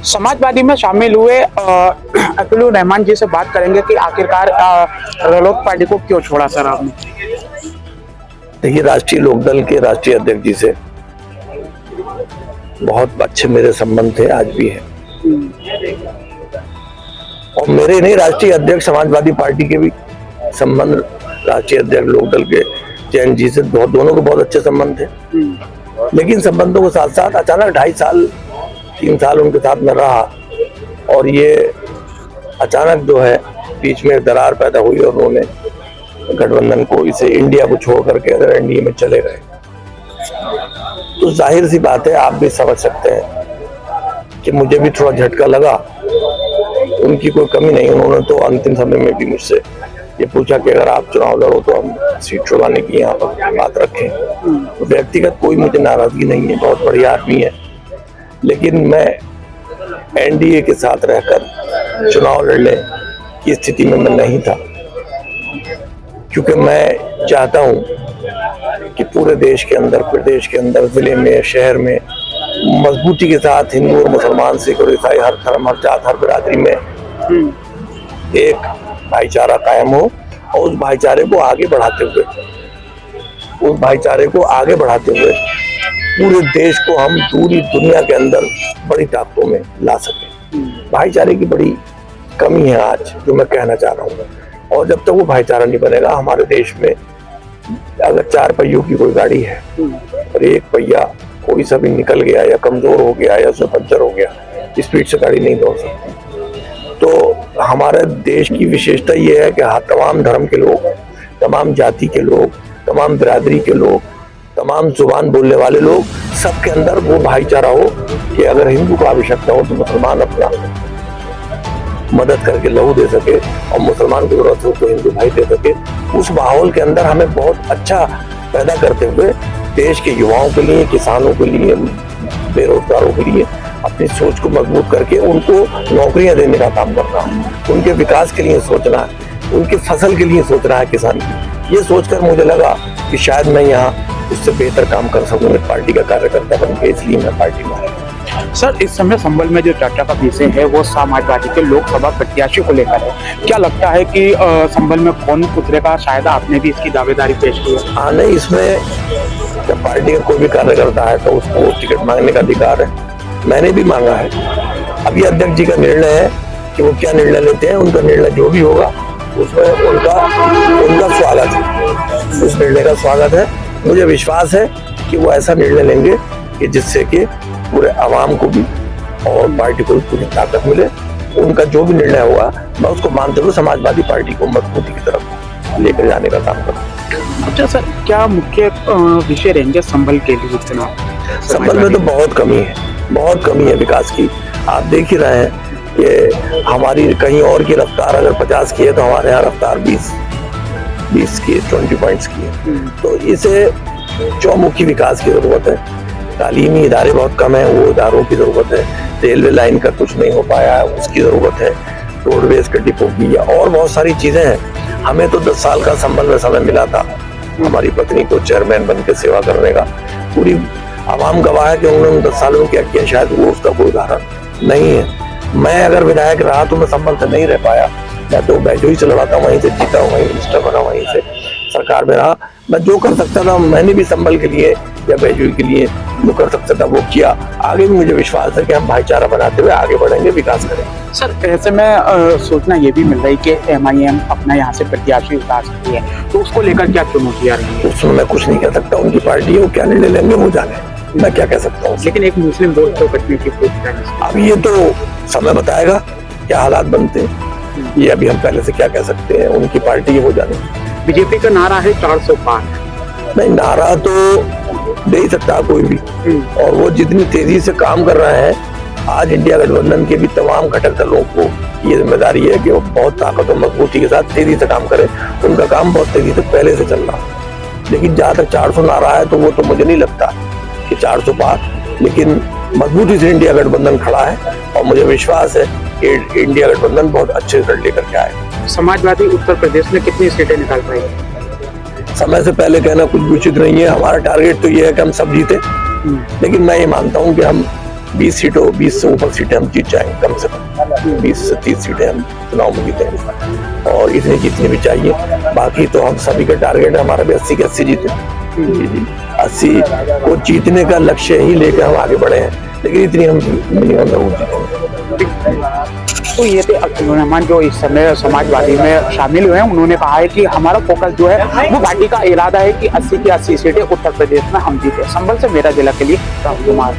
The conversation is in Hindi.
समाजवादी में शामिल हुए अकीलुर रहमान जी से बात करेंगे कि आखिरकार रालोद पार्टी को क्यों छोड़ा सर आपने। देखिए, राष्ट्रीय लोकदल के राष्ट्रीय अध्यक्ष जी से बहुत अच्छे मेरे संबंध थे, आज भी है। और मेरे नहीं, राष्ट्रीय अध्यक्ष समाजवादी पार्टी के भी संबंध राष्ट्रीय अध्यक्ष लोकदल के जैन जी से दोनों के बहुत अच्छे संबंध थे। लेकिन संबंधों के साथ साथ अचानक 2.5 साल 3 साल उनके साथ में रहा और ये अचानक जो है बीच में दरार पैदा हुई और उन्होंने गठबंधन को, इसे इंडिया को छोड़ करके अगर एनडीए में चले गए, तो जाहिर सी बात है, आप भी समझ सकते हैं कि मुझे भी थोड़ा झटका लगा। उनकी कोई कमी नहीं, उन्होंने तो अंतिम समय में भी मुझसे ये पूछा कि अगर आप चुनाव लड़ो तो हम सीट छुड़वाने की यहाँ पर बात रखें। तो व्यक्तिगत कोई मुझे नाराजगी नहीं है, बहुत बढ़िया आदमी है। लेकिन मैं एनडीए के साथ रहकर चुनाव लड़ने की स्थिति में मैं नहीं था, क्योंकि मैं चाहता हूं कि पूरे देश के अंदर, प्रदेश के अंदर, जिले में, शहर में मजबूती के साथ हिंदू और मुसलमान, सिख और ईसाई, हर धर्म, हर जात, हर बिरादरी में एक भाईचारा कायम हो और उस भाईचारे को आगे बढ़ाते हुए पूरे देश को हम पूरी दुनिया के अंदर बड़ी ताकतों में ला सकें। भाईचारे की बड़ी कमी है आज, जो मैं कहना चाह रहा हूँ। और जब तक वो भाईचारा नहीं बनेगा हमारे देश में, अगर 4 पहियों की कोई गाड़ी है और एक पहिया कोई सा भी निकल गया या कमजोर हो गया या उसमें पंचर हो गया, स्पीड से गाड़ी नहीं दौड़ सकती। तो हमारे देश की विशेषता ये है कि तमाम धर्म के लोग, तमाम जाति के लोग, तमाम बिरादरी के लोग, तमाम जुबान बोलने वाले लोग, सबके अंदर वो भाईचारा हो कि अगर हिंदू को आवश्यकता हो तो मुसलमान अपना मदद करके लहू दे सके और मुसलमान को जरूरत हो तो हिंदू भाई दे सके। उस माहौल के अंदर हमें बहुत अच्छा पैदा करते हुए देश के युवाओं के लिए, किसानों के लिए, बेरोजगारों के लिए अपनी सोच को मजबूत करके उनको नौकरियां देने का काम करना है, उनके विकास के लिए सोचना है, उनकी फसल के लिए सोचना है किसान की। ये सोचकर मुझे लगा कि शायद मैं यहाँ उससे बेहतर काम कर सकूंगा पार्टी का कार्यकर्ता बन के, इसलिए मैं पार्टी में आया। सर, इस समय संभल में जो चर्चा का विषय है वो समाजवादी के लोकसभा प्रत्याशी को लेकर है। क्या लगता है कि संभल में कौन उतरेगा? शायद आपने भी इसकी दावेदारी पेश की है। हाँ, नहीं, इसमें जब पार्टी का कोई भी कार्यकर्ता है तो उसको टिकट मांगने का अधिकार है। मैंने भी मांगा है। अभी अध्यक्ष जी का निर्णय है कि वो क्या निर्णय लेते हैं। उनका निर्णय जो भी होगा उसमें उनका स्वागत है, उस निर्णय का स्वागत है। मुझे विश्वास है कि वो ऐसा निर्णय लेंगे कि जिससे कि पूरे आवाम को भी और पार्टी को भी पूरी ताकत मिले। उनका जो भी निर्णय होगा मैं उसको मानते हुए समाजवादी पार्टी को मजबूती की तरफ लेकर जाने का काम करूँगा। अच्छा सर, क्या मुख्य विषय रहेंगे संभल के लिए चुनाव? संभल में तो बहुत कमी है विकास की। आप देख ही रहे हैं कि हमारी कहीं और की रफ्तार अगर 50 की है तो हमारे यहाँ रफ्तार 20 की, 20 पॉइंट्स की है। तो इसे चौमुखी विकास की जरूरत है। तालीमी इदारे बहुत कम है, वो इदारों की जरूरत है। रेलवे लाइन का कुछ नहीं हो पाया है, उसकी जरूरत है। रोडवेज के डिपो की और बहुत सारी चीजें हैं। हमें तो 10 साल का संबल में समय मिला था हमारी पत्नी को चेयरमैन बन के सेवा करने का। पूरी आवाम गवाह है कि उन्होंने 10 सालों में क्या किया, शायद वो उसका कोई उदाहरण नहीं है। मैं अगर विधायक रहा तो मैं संबल से नहीं रह पाया। मैं तो बैजोई से लड़ा था, वहीं से जीता, वहीं मिनिस्टर बना, वहीं से सरकार में रहा। मैं जो कर सकता था मैंने भी संबल के लिए या बैजोई के लिए जो कर सकता था वो किया। आगे भी मुझे विश्वास है कि हम भाईचारा बनाते हुए आगे बढ़ेंगे, विकास करेंगे। सर, ऐसे में सूचना ये भी मिल रही कि MIM अपना यहाँ से प्रत्याशी उतार सकती है, तो उसको लेकर क्या चुनौतियाँ रहेंगी? उसमें मैं कुछ नहीं कह सकता। उनकी पार्टी है, वो क्या निर्णय लेंगे वो जाने, मैं क्या कह सकता हूँ। लेकिन एक मुस्लिम वोट तो कटने की अब ये तो समय बताएगा क्या हालात बनते हैं। ये अभी हम पहले से क्या कह सकते हैं, उनकी पार्टी है, वो जाने। बीजेपी का नारा है 400 पार। नहीं, नारा तो दे ही सकता है कोई भी, और वो जितनी तेजी से काम कर रहे हैं, आज इंडिया गठबंधन के भी तमाम घटक दलों को ये जिम्मेदारी है कि वो बहुत ताकत और मजबूती के साथ तेजी से काम करें। उनका काम बहुत तेजी से पहले से चल रहा है। लेकिन जहाँ तक 400 नारा है तो वो तो मुझे नहीं लगता कि 400 पार, लेकिन मजबूती से इंडिया गठबंधन खड़ा है और मुझे विश्वास है कि इंडिया गठबंधन बहुत अच्छे रिजल्ट लेकर के आएगा। समाजवादी उत्तर प्रदेश में कितनी सीटें निकाल पाएगी? समय से पहले कहना कुछ भी उचित नहीं है। हमारा टारगेट तो ये है कि हम सब जीते, लेकिन मैं ये मानता हूँ कि हम 20 सीटों 20 से ऊपर सीटें हम जीत जाएंगे कम से कम 20 से 30 सीटें हम चुनाव में जीतेंगे और इतनी जीतनी भी चाहिए। बाकी तो हम सभी का टारगेट है हमारा भी 80 के 80 जीते। जी 80 को जीतने का लक्ष्य ही लेकर हम आगे बढ़े हैं, लेकिन इतनी हम मिनिमम जरूर जीतेंगे। तो ये थे अब्दुल रहमान जो इस समय समाजवादी में शामिल हुए हैं। उन्होंने कहा है कि हमारा फोकस जो है वो पार्टी का इरादा है कि 80 की 80 सीटें उत्तर प्रदेश में हम जीते। संभल से मेरा जिला के लिए राहुल कुमार।